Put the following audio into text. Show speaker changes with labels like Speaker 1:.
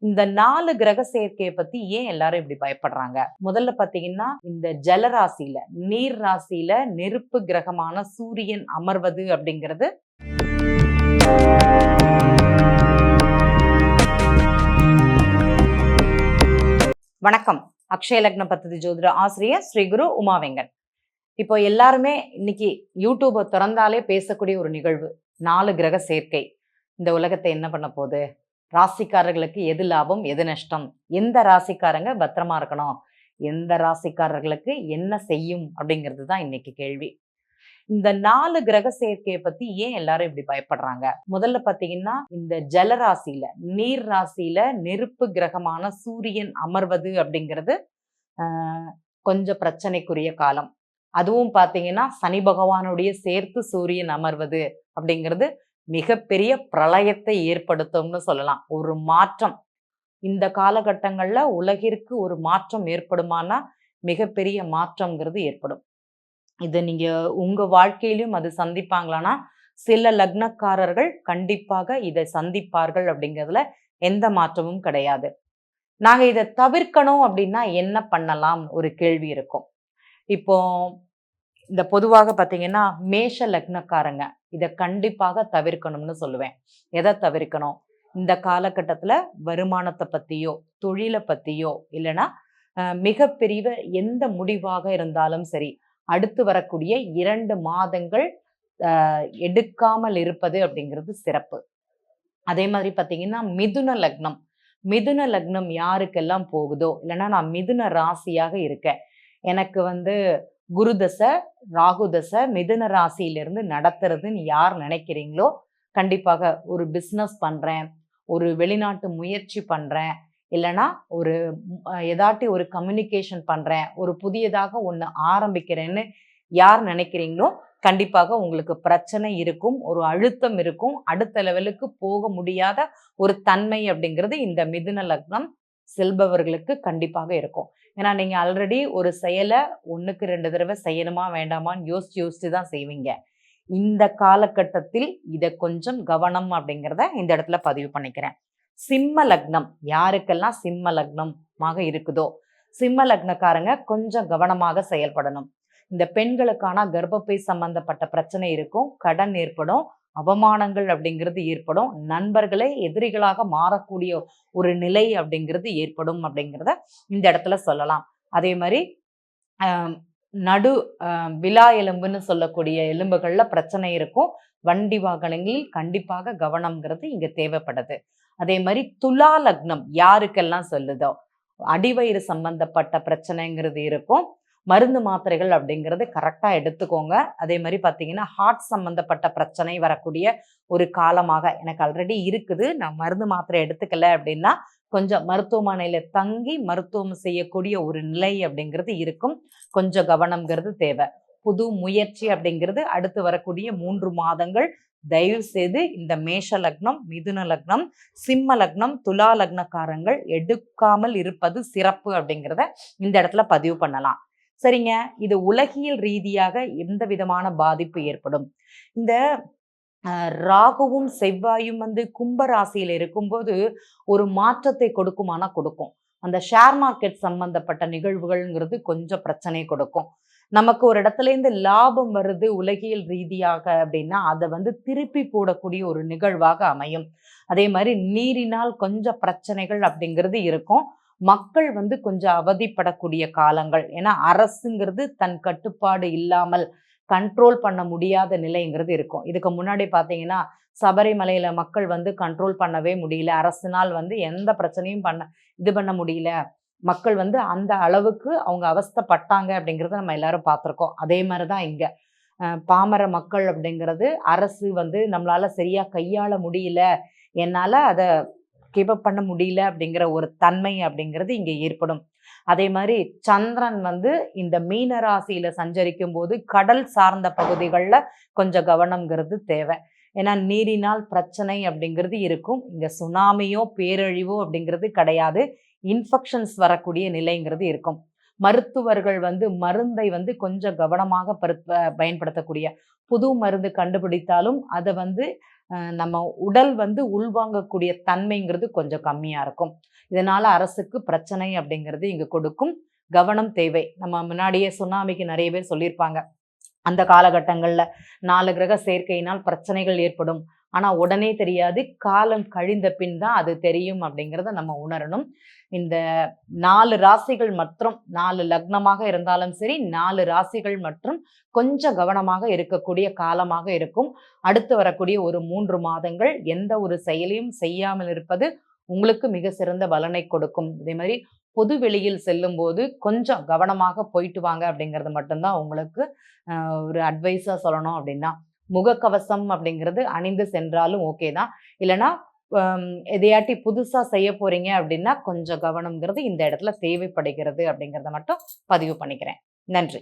Speaker 1: இந்த 4 கிரக சேர்க்கையை பத்தி ஏன் எல்லாரும் இப்படி பயப்படுறாங்க? முதல்ல பாத்தீங்கன்னா, இந்த ஜலராசியில, நீர் ராசியில நெருப்பு கிரகமான சூரியன் அமர்வது அப்படிங்கிறது வணக்கம். அக்ஷய லக்ன பத்ததி ஜோதிட ஆசிரியர் ஸ்ரீ குரு உமாவெங்கன். இப்போ எல்லாருமே இன்னைக்கு யூடியூபை திறந்தாலே பேசக்கூடிய ஒரு நிகழ்வு 4 கிரக சேர்க்கை இந்த உலகத்தை என்ன பண்ண போகுது, ராசிக்காரர்களுக்கு எது லாபம் எது நஷ்டம், எந்த ராசிக்காரங்க பத்திரமா இருக்கணும், எந்த ராசிக்காரர்களுக்கு என்ன செய்யும் அப்படிங்கிறது தான் இன்னைக்கு கேள்வி. இந்த 4 கிரக சேர்க்கையை பத்தி ஏன் எல்லாரும் இப்படி பயப்படுறாங்க? முதல்ல பாத்தீங்கன்னா, இந்த ஜலராசியில, நீர் ராசியில நெருப்பு கிரகமான சூரியன் அமர்வது அப்படிங்கிறது கொஞ்சம் பிரச்சனைக்குரிய காலம். அதுவும் பாத்தீங்கன்னா, சனி பகவானுடைய சேர்த்து சூரியன் அமர்வது அப்படிங்கிறது மிகப்பெரிய பிரளயத்தை ஏற்படுத்தும்னு சொல்லலாம். ஒரு மாற்றம் இந்த காலகட்டங்கள்ல உலகிற்கு ஒரு மாற்றம் ஏற்படுமானா மிகப்பெரிய மாற்றம்ங்கிறது ஏற்படும். இது நீங்க உங்க வாழ்க்கையிலும் அது சந்திப்பாங்களானா, சில லக்னக்காரர்கள் கண்டிப்பாக இதை சந்திப்பார்கள் அப்படிங்கிறதுல எந்த மாற்றமும் கிடையாது. நாங்க இதை தவிர்க்கணும் அப்படின்னா என்ன பண்ணலாம் ஒரு கேள்வி இருக்கும். இப்போ இந்த பொதுவாக பார்த்தீங்கன்னா, மேஷ லக்னக்காரங்க இதை கண்டிப்பாக தவிர்க்கணும்னு சொல்லுவேன். எதை தவிர்க்கணும்? இந்த காலகட்டத்துல வருமானத்தை பத்தியோ தொழிலை பத்தியோ இல்லைன்னா மிகப்பெரிய எந்த முடிவாக இருந்தாலும் சரி, அடுத்து வரக்கூடிய 2 மாதங்கள் எடுக்காமல் இருப்பது அப்படிங்கிறது சிறப்பு. அதே மாதிரி பார்த்தீங்கன்னா, மிதுன லக்னம் யாருக்கெல்லாம் போகுதோ, இல்லைன்னா நான் மிதுன ராசியாக இருக்கேன், எனக்கு குரு தசை ராகு தசை மிதுன ராசியிலிருந்து நடத்துறதுன்னு யார் நினைக்கிறீங்களோ, கண்டிப்பாக ஒரு பிஸ்னஸ் பண்றேன், ஒரு வெளிநாட்டு முயற்சி பண்றேன், இல்லைன்னா ஒரு ஏதாட்டி ஒரு கம்யூனிகேஷன் பண்றேன், ஒரு புதியதாக ஒன்று ஆரம்பிக்கிறேன்னு யார் நினைக்கிறீங்களோ, கண்டிப்பாக உங்களுக்கு பிரச்சனை இருக்கும், ஒரு அழுத்தம் இருக்கும், அடுத்த லெவலுக்கு போக முடியாத ஒரு தன்மை அப்படிங்கிறது இந்த மிதுன லக்னம் செல்பவர்களுக்கு கண்டிப்பாக இருக்கும். ஏன்னா நீங்க ஆல்ரெடி ஒரு செயலை 1க்கு 2 தடவை செய்யணுமா வேண்டாமான்னு யோசிச்சு தான் செய்வீங்க. இந்த காலகட்டத்தில் இதை கொஞ்சம் கவனம் அப்படிங்கிறத இந்த இடத்துல பதிவு பண்ணிக்கிறேன். சிம்ம லக்னம் யாருக்கெல்லாம் சிம்ம லக்னமாக இருக்குதோ, சிம்ம லக்னக்காரங்க கொஞ்சம் கவனமாக செயல்படணும். இந்த பெண்களுக்கான கர்ப்பப்பை சம்பந்தப்பட்ட பிரச்சனை இருக்கும், கடன் ஏற்படும், அவமானங்கள் அப்படிங்கிறது ஏற்படும், நண்பர்களே எதிரிகளாக மாறக்கூடிய ஒரு நிலை அப்படிங்கிறது ஏற்படும் அப்படிங்கிறத இந்த இடத்துல சொல்லலாம். அதே மாதிரி நடு விலா எலும்புன்னு சொல்லக்கூடிய எலும்புகள்ல பிரச்சனை இருக்கும், வண்டி வாகனங்களில் கண்டிப்பாக கவனம்ங்கிறது இங்க தேவைப்படுது. அதே மாதிரி துலா லக்னம் யாருக்கெல்லாம் சொல்லுதோ, அடிவயிறு சம்பந்தப்பட்ட பிரச்சனைங்கிறது இருக்கும், மருந்து மாத்திரைகள் அப்படிங்கிறது கரெக்டா எடுத்துக்கோங்க. அதே மாதிரி பார்த்தீங்கன்னா, ஹார்ட் சம்பந்தப்பட்ட பிரச்சனை வரக்கூடிய ஒரு காலமாக எனக்கு ஆல்ரெடி இருக்குது, நான் மருந்து மாத்திரை எடுத்துக்கல அப்படின்னா கொஞ்சம் மருத்துவமனையில தங்கி மருத்துவம் செய்யக்கூடிய ஒரு நிலை அப்படிங்கிறது இருக்கும், கொஞ்சம் கவனம்ங்கிறது தேவை. புது முயற்சி அப்படிங்கிறது அடுத்து வரக்கூடிய 3 மாதங்கள் தயவு செய்து இந்த மேஷ லக்னம், மிதுன லக்னம், சிம்ம லக்னம், துலா லக்னக்காரங்கள் எடுக்காமல் இருப்பது சிறப்பு அப்படிங்கிறத இந்த இடத்துல பதிவு பண்ணலாம். சரிங்க, இது உலகியல் ரீதியாக எந்த விதமான பாதிப்பு ஏற்படும்? இந்த ராகுவும் செவ்வாயும் கும்ப ராசியில இருக்கும்போது ஒரு மாற்றத்தை கொடுக்குமானா கொடுக்கும். அந்த ஷேர் மார்க்கெட் சம்பந்தப்பட்ட நிகழ்வுகள்ங்கிறது கொஞ்சம் பிரச்சனை கொடுக்கும். நமக்கு ஒரு இடத்துல இருந்து லாபம் வருது உலகியல் ரீதியாக அப்படின்னா அதை திருப்பி போடக்கூடிய ஒரு நிகழ்வாக அமையும். அதே மாதிரி நீரினால் கொஞ்சம் பிரச்சனைகள் அப்படிங்கிறது இருக்கும். மக்கள் கொஞ்சம் அவதிப்படக்கூடிய காலங்கள். ஏன்னா அரசுங்கிறது தன் கட்டுப்பாடு இல்லாமல் கண்ட்ரோல் பண்ண முடியாத நிலைங்கிறது இருக்கும். இதுக்கு முன்னாடி பார்த்தீங்கன்னா, சபரிமலையில மக்கள் கண்ட்ரோல் பண்ணவே முடியல, அரசினால் எந்த பிரச்சனையும் பண்ண முடியல, மக்கள் அந்த அளவுக்கு அவங்க அவஸ்தைப்பட்டாங்க அப்படிங்கிறத நம்ம எல்லாரும் பார்த்துருக்கோம். அதே மாதிரி தான் இங்க பாமர மக்கள் அப்படிங்கிறது அரசு நம்மளால சரியா கையாள முடியல, என்னால அதை கீப் பண்ண முடியல அப்படிங்கிற ஒரு தன்மை அப்படிங்கிறது இங்க ஏற்படும். அதே மாதிரி சந்திரன் இந்த மீன ராசியில சஞ்சரிக்கும் போது கடல் சார்ந்த பகுதிகளில் கொஞ்சம் கவனம்ங்கிறது தேவை. ஏன்னா நீரினால் பிரச்சனை அப்படிங்கிறது இருக்கும். இங்க சுனாமியோ பேரழிவோ அப்படிங்கிறது கிடையாது, இன்ஃபெக்ஷன்ஸ் வரக்கூடிய நிலைங்கிறது இருக்கும். மருத்துவர்கள் மருந்தை கொஞ்சம் கவனமாக பயன்படுத்தக்கூடிய, புது மருந்து கண்டுபிடித்தாலும் அதை நம்ம உடல் உள்வாங்கக்கூடிய தன்மைங்கிறது கொஞ்சம் கம்மியா இருக்கும். இதனால அரசுக்கு பிரச்சனை அப்படிங்கிறது இங்க கொடுக்கும். கவனம் தேவை. நம்ம முன்னாடியே சுனாமிக்கு நிறைய பேர் சொல்லியிருப்பாங்க. அந்த காலகட்டங்கள்ல 4 கிரக சேர்க்கையினால் பிரச்சனைகள் ஏற்படும். ஆனா உடனே தெரியாது. காலம் கழிந்த பின் தான் அது தெரியும் அப்படிங்கிறத நம்ம உணரணும். இந்த 4 ராசிகள் மற்றும் 4 லக்னமாக இருந்தாலும் சரி, 4 ராசிகள் மற்றும் கொஞ்சம் கவனமாக இருக்கக்கூடிய காலமாக இருக்கும். அடுத்து வரக்கூடிய ஒரு 3 மாதங்கள் எந்த ஒரு செயலையும் செய்யாமல் இருப்பது உங்களுக்கு மிக சிறந்த பலனை கொடுக்கும். அதே மாதிரி பொது வெளியில் செல்லும்போது கொஞ்சம் கவனமாக போயிட்டு வாங்க அப்படிங்கிறது மட்டும்தான் உங்களுக்கு ஒரு அட்வைஸா சொல்லணும் அப்படின்னா. முகக்கவசம் அப்படிங்கிறது அணிந்து சென்றாலும் ஓகே தான். இல்லைன்னா எதையாட்டி புதுசா செய்ய போறீங்க அப்படின்னா கொஞ்சம் கவனம்ங்கிறது இந்த இடத்துல தேவைப்படுகிறது அப்படிங்கிறத மட்டும் பதிவு பண்ணிக்கிறேன். நன்றி.